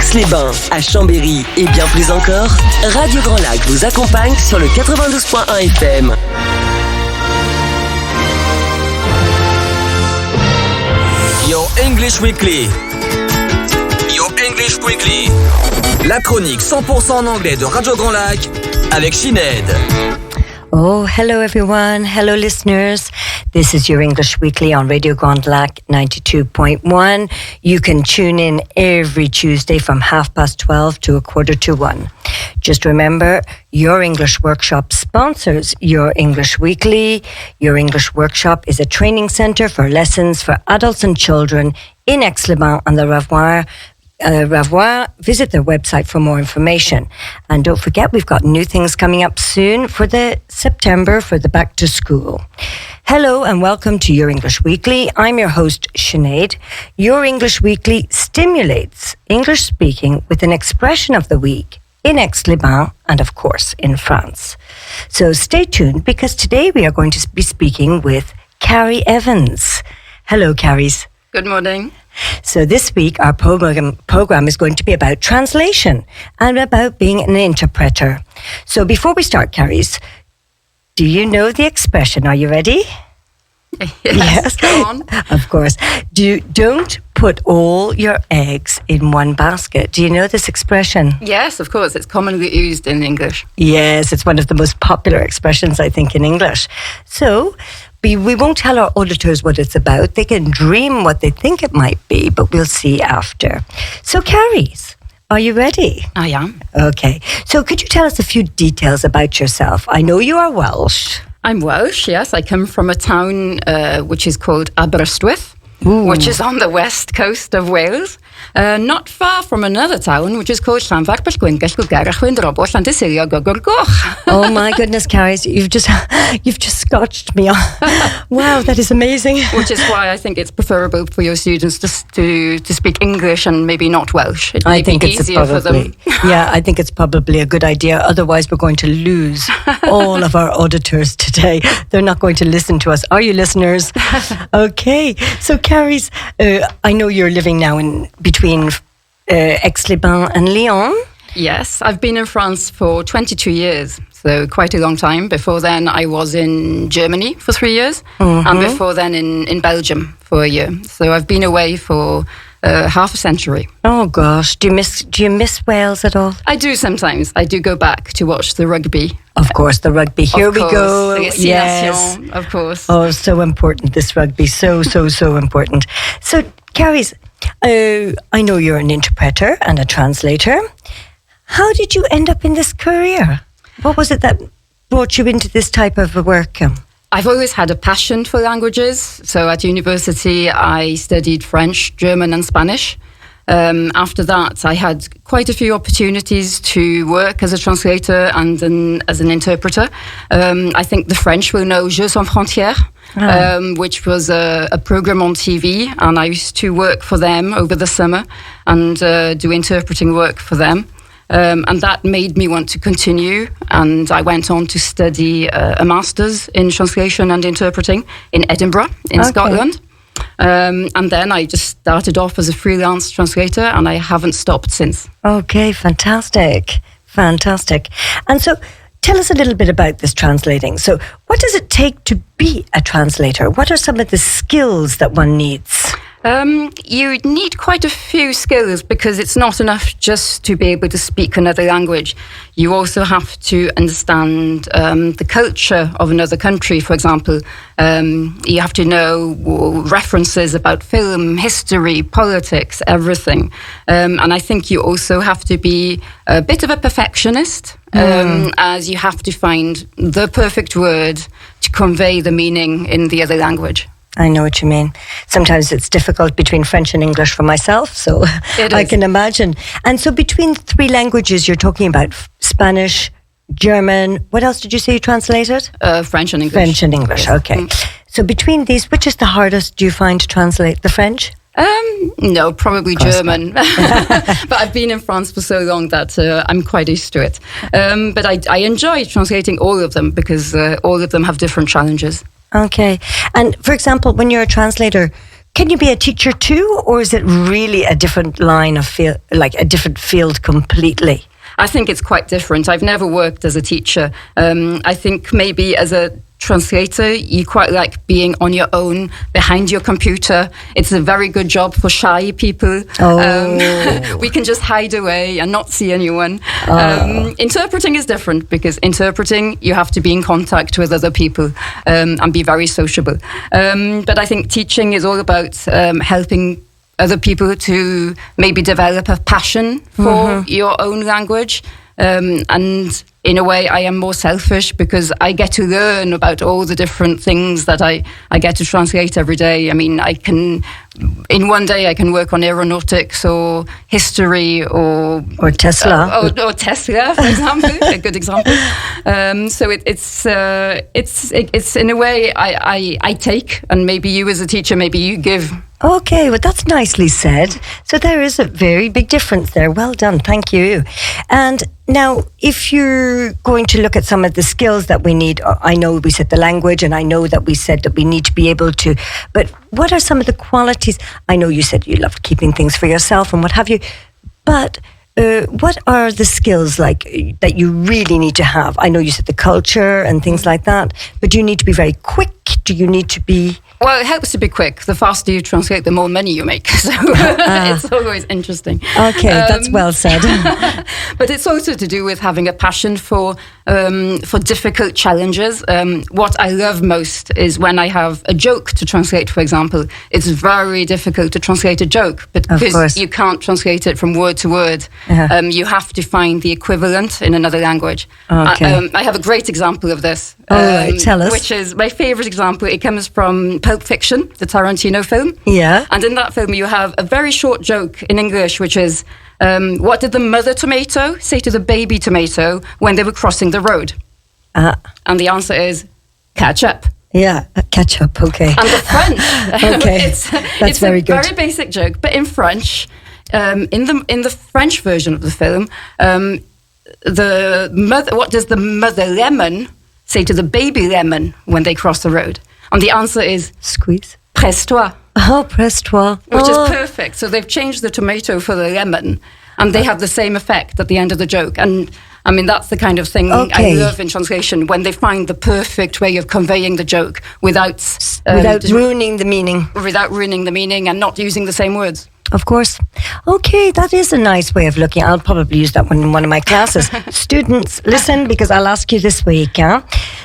Aix-les-Bains, à Chambéry et bien plus encore, Radio Grand Lac vous accompagne sur le 92.1 FM. Your English Weekly. Your English Weekly. La chronique 100% en anglais de Radio Grand Lac avec Sinead. Oh, hello everyone. Hello listeners. This is your English Weekly on Radio Grand Lac 92.1. You can tune in every Tuesday from 12:30 to 1:45. Just remember, Your English Workshop sponsors Your English Weekly. Your English Workshop is a training centre for lessons for adults and children in Aix-les-Bains on the Ravoir. Visit their website for more information. And don't forget, we've got new things coming up soon for the September for the back to school. Hello and welcome to Your English Weekly. I'm your host, Sinead. Your English Weekly stimulates English speaking with an expression of the week in Aix-les-Bains and, of course, in France. So stay tuned because today we are going to be speaking with Carrie Evans. Hello, Carries. Good morning. So this week our program is going to be about translation and about being an interpreter. So before we start, Carries, do you know the expression? Are you ready? Yes. Go on. Of course. Don't put all your eggs in one basket. Do you know this expression? Yes, of course. It's commonly used in English. Yes, it's one of the most popular expressions, I think, in English. So we won't tell our auditors what it's about. They can dream what they think it might be, but we'll see after. So, Carries, are you ready? I am. Okay. So could you tell us a few details about yourself? I know you are Welsh. I'm Welsh, yes. I come from a town which is called Aberystwyth, which is on the west coast of Wales, not far from another town which is called Oh my goodness, Carries, you've just scotched me off. Wow, that is amazing. Which is why I think it's preferable for your students to speak English and maybe not Welsh. It may be easier for them. Yeah, I think it's probably a good idea. Otherwise, we're going to lose all of our auditors today. They're not going to listen to us. Are you, listeners? Okay. So, Carries, I know you're living now in between Aix-les-Bains and Lyon. Yes, I've been in France for 22 years, so quite a long time. Before then, I was in Germany for 3 years, and before then in Belgium for a year. So I've been away for half a century. Oh gosh, do you miss Wales at all? I do sometimes. I do go back to watch the rugby. Of course, the rugby. Here we go. Yes, of course. Oh, so important, this rugby. So important. So, Carries, I know you're an interpreter and a translator. How did you end up in this career? What was it that brought you into this type of work? I've always had a passion for languages. So at university, I studied French, German and Spanish. After that, I had quite a few opportunities to work as a translator and as an interpreter. I think the French will know Jeux sans frontières, which was a program on TV, and I used to work for them over the summer and do interpreting work for them. And that made me want to continue, and I went on to study a master's in translation and interpreting in Edinburgh, in Scotland. And then I just started off as a freelance translator, and I haven't stopped since. Okay, fantastic. And so tell us a little bit about this translating. So what does it take to be a translator? What are some of the skills that one needs? You need quite a few skills because it's not enough just to be able to speak another language. You also have to understand the culture of another country, for example. You have to know references about film, history, politics, everything. And I think you also have to be a bit of a perfectionist, as you have to find the perfect word to convey the meaning in the other language. I know what you mean. Sometimes it's difficult between French and English for myself, so I can imagine. And so between three languages, you're talking about Spanish, German, what else did you say you translated? French and English. French and English, yes. Okay. So between these, which is the hardest, do you find, to translate? The French? No, probably German. But I've been in France for so long that I'm quite used to it. But I enjoy translating all of them because all of them have different challenges. Okay. And for example, when you're a translator, can you be a teacher too, or is it really a different line of field, like a different field completely? I think it's quite different. I've never worked as a teacher. I think maybe as a translator, you quite like being on your own behind your computer. It's a very good job for shy people. We can just hide away and not see anyone. Interpreting is different, because interpreting, you have to be in contact with other people and be very sociable. But I think teaching is all about helping other people to maybe develop a passion for your own language. And in a way, I am more selfish because I get to learn about all the different things that I get to translate every day. I mean, in one day, I can work on aeronautics or history or Tesla. Or Tesla, for example, a good example. So it's in a way I take, and maybe you as a teacher, maybe you give. Okay, well, that's nicely said. So there is a very big difference there. Well done, thank you. And now, if you're going to look at some of the skills that we need, I know we said the language, and I know that we said that we need to be able to, but what are some of the qualities? I know you said you love keeping things for yourself and what have you, but what are the skills like that you really need to have? I know you said the culture and things like that, but do you need to be very quick? Do you need to be... Well, it helps to be quick. The faster you translate, the more money you make. So it's always interesting. Okay, that's well said. But it's also to do with having a passion for difficult challenges. What I love most is when I have a joke to translate, for example. It's very difficult to translate a joke, but because you can't translate it from word to word, you have to find the equivalent in another language. Okay. I have a great example of this. All right, tell us. Which is my favourite example. It comes from Pulp Fiction, the Tarantino film. Yeah. And in that film, you have a very short joke in English, which is, what did the mother tomato say to the baby tomato when they were crossing the road? And the answer is, catch up. Yeah, catch up, okay. And the French. Okay, that's very good. It's a very basic joke, but in French, in the French version of the film, what does the mother lemon say to the baby lemon when they cross the road? And the answer is... Squeeze. Presse-toi. Oh, presse-toi. Which is perfect. So they've changed the tomato for the lemon, and they have the same effect at the end of the joke. And I mean, that's the kind of thing I love in translation, when they find the perfect way of conveying the joke without ruining the meaning. Without ruining the meaning and not using the same words. Of course. Okay, that is a nice way of looking. I'll probably use that one in one of my classes. Students, listen, because I'll ask you this week.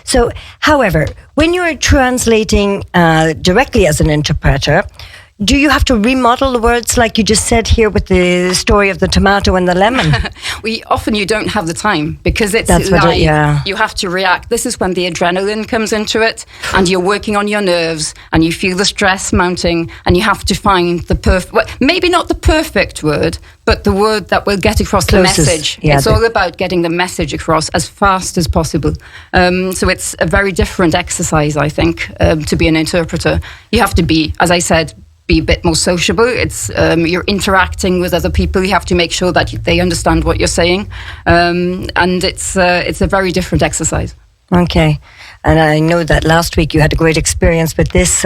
So, however, when you're translating directly as an interpreter, do you have to remodel the words like you just said here with the story of the tomato and the lemon? You don't have the time, because it's you have to react. This is when the adrenaline comes into it, and you're working on your nerves, and you feel the stress mounting, and you have to find the perfect, maybe not the perfect word, but the word that will get across the message. Yeah, it's all about getting the message across as fast as possible. So it's a very different exercise, I think, to be an interpreter. You have to be, as I said, be a bit more sociable. It's you're interacting with other people. You have to make sure that they understand what you're saying, and it's a very different exercise. Okay, and I know that last week you had a great experience with this,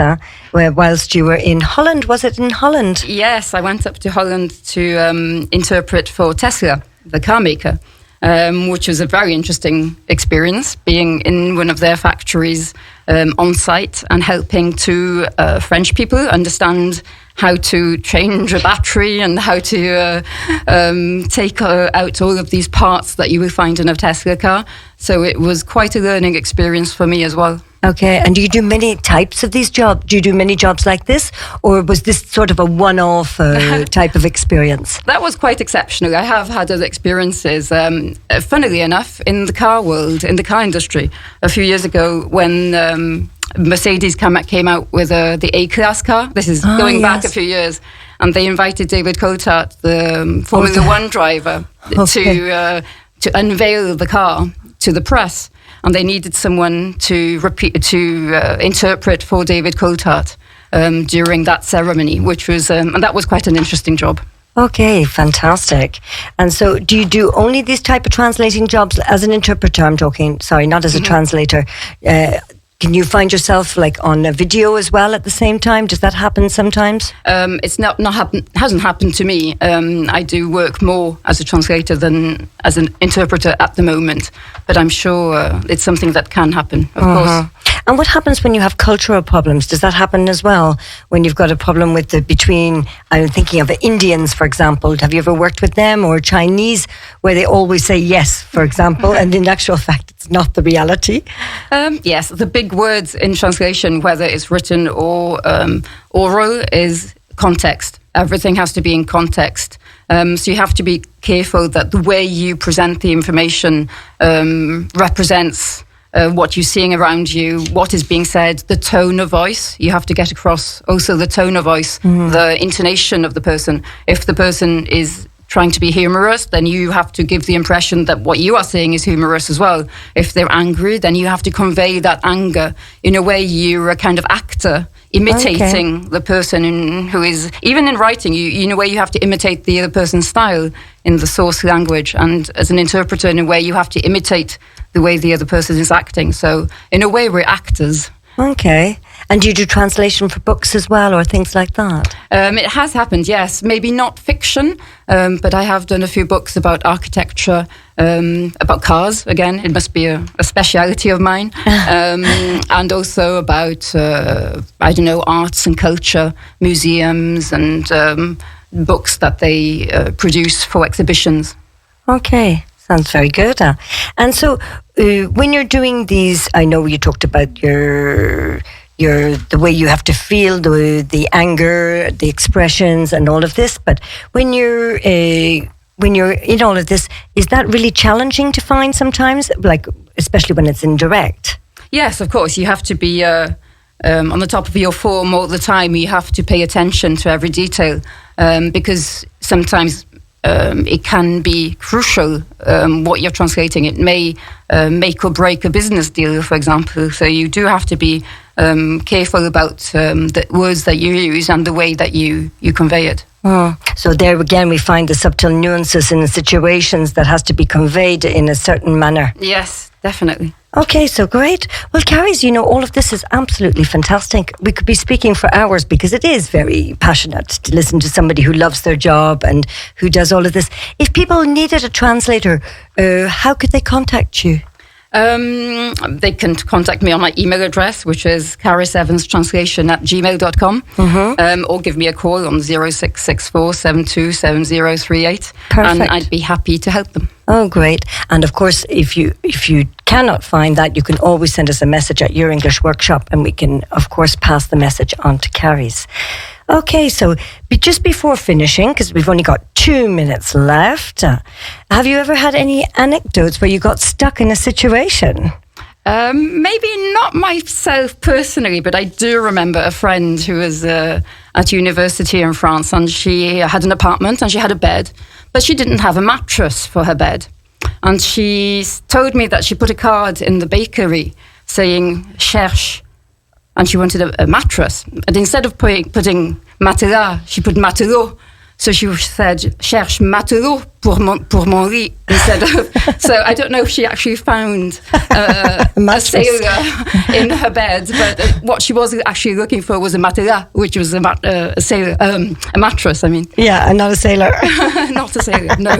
whilst you were in Holland. Was it in Holland? Yes, I went up to Holland to interpret for Tesla, the car maker, which was a very interesting experience, being in one of their factories on site and helping to French people understand how to change a battery and how to take out all of these parts that you will find in a Tesla car. So it was quite a learning experience for me as well. Okay, and do you do many types of these jobs? Do you do many jobs like this? Or was this sort of a one-off type of experience? That was quite exceptional. I have had other experiences, funnily enough, in the car world, in the car industry. A few years ago when Mercedes came out with the A-Class car. This is going back a few years. And they invited David Coulthard, the Formula One driver, to unveil the car to the press. And they needed someone to interpret for David Coulthard during that ceremony, which was and that was quite an interesting job. Okay, fantastic. And so do you do only these type of translating jobs as an interpreter? I'm talking, sorry, not as a translator. can you find yourself like on a video as well at the same time? Does that happen sometimes? It's hasn't happened to me. I do work more as a translator than as an interpreter at the moment, but I'm sure it's something that can happen, of course. And what happens when you have cultural problems? Does that happen as well? When you've got a problem with I'm thinking of Indians, for example. Have you ever worked with them, or Chinese, where they always say yes, for example, and in actual fact, it's not the reality? Yes, the big words in translation, whether it's written or oral, is context. Everything has to be in context. So you have to be careful that the way you present the information represents what you're seeing around you, what is being said, the tone of voice. You have to get across also the tone of voice, the intonation of the person. If the person is trying to be humorous, then you have to give the impression that what you are saying is humorous as well. If they're angry, then you have to convey that anger. In a way, you're a kind of actor imitating the person who is, even in writing, in a way you have to imitate the other person's style in the source language. And as an interpreter, in a way, you have to imitate the way the other person is acting. So in a way, we're actors. Okay. And do you do translation for books as well, or things like that? It has happened, yes. Maybe not fiction, but I have done a few books about architecture, about cars. Again, it must be a speciality of mine. And also about, arts and culture, museums, and books that they produce for exhibitions. Okay. Sounds very good. And so when you're doing these, I know you talked about the way you have to feel the anger, the expressions, and all of this. But when you're in all of this, is that really challenging to find sometimes? Like, especially when it's indirect. Yes, of course. You have to be on the top of your form all the time. You have to pay attention to every detail because sometimes it can be crucial what you're translating. It may make or break a business deal, for example. So you do have to be careful about the words that you use and the way that you convey it. So there again, we find the subtle nuances in the situations that has to be conveyed in a certain manner. Yes, definitely. Okay, so great. Well, Carrie's, all of this is absolutely fantastic. We could be speaking for hours because it is very passionate to listen to somebody who loves their job and who does all of this. If people needed a translator, how could they contact you? They can contact me on my email address, which is carisevanstranslation@gmail.com, or give me a call on 0664 727038. Perfect. And I'd be happy to help them. Oh, great. And of course, if you cannot find that, you can always send us a message at Your English Workshop, and we can, of course, pass the message on to Carrie's. Okay, so just before finishing, because we've only got 2 minutes left, have you ever had any anecdotes where you got stuck in a situation? Maybe not myself personally, but I do remember a friend who was at university in France, and she had an apartment and she had a bed, but she didn't have a mattress for her bed. And she told me that she put a card in the bakery saying, cherche, and she wanted a mattress. And instead of putting matelas, she put matelot. So she said, cherche matelot pour mon lit instead of... So I don't know if she actually found a sailor in her bed, but what she was actually looking for was a matelas, which was a mattress, I mean. Yeah, and not a sailor. Not a sailor, no.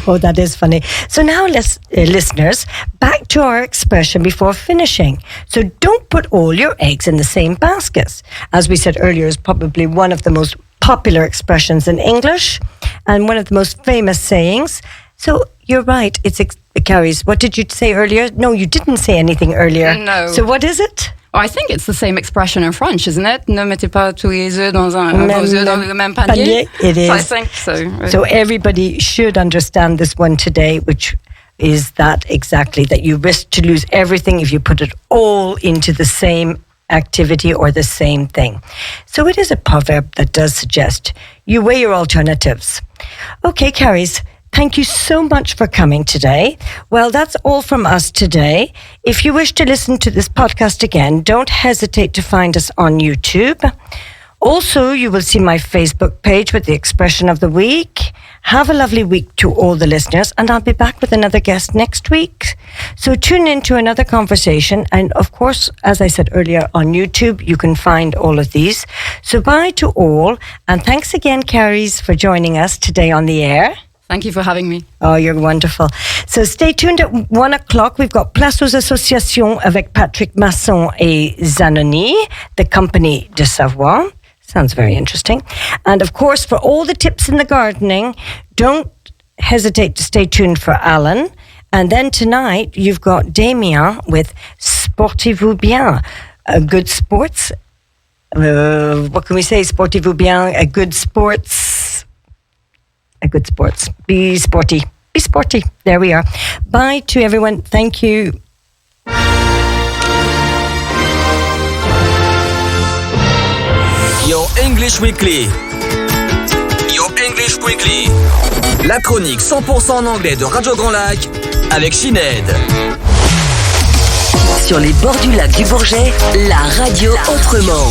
Oh, that is funny. So now, listeners, back to our expression before finishing. So don't put all your eggs in the same basket. As we said earlier, is probably one of the most popular expressions in English and one of the most famous sayings. So you're right, it's Carrie's. What did you say earlier? No, you didn't say anything earlier. No. So what is it? Well, I think it's the same expression in French, isn't it? Ne mettez pas tous les œufs dans le même panier. It is. So I think so. So everybody should understand this one today, which is that exactly, that you risk to lose everything if you put it all into the same activity or the same thing. So it is a proverb that does suggest you weigh your alternatives. Okay, Carrie's, thank you so much for coming today. Well, that's all from us today. If you wish to listen to this podcast again, don't hesitate to find us on YouTube. Also, you will see my Facebook page with the expression of the week. Have a lovely week to all the listeners, and I'll be back with another guest next week. So tune in to another conversation. And of course, as I said earlier, on YouTube, you can find all of these. So bye to all. And thanks again, Caris, for joining us today on the air. Thank you for having me. Oh, you're wonderful. So stay tuned at 1 o'clock. We've got Place aux Associations avec Patrick Masson et Zanoni, the Company de Savoie. Sounds very interesting. And of course, for all the tips in the gardening, don't hesitate to stay tuned for Alan. And then tonight, you've got Damien with Sportez-vous bien? A good sports. What can we say? Sportez-vous bien? A good sports. Be sporty. Be sporty. There we are. Bye to everyone. Thank you. Your English Weekly. Your English Weekly. La chronique 100% en anglais de Radio Grand Lac avec Sinead. Sur les bords du lac du Bourget, la radio autrement.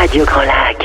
Radio Grand Lac.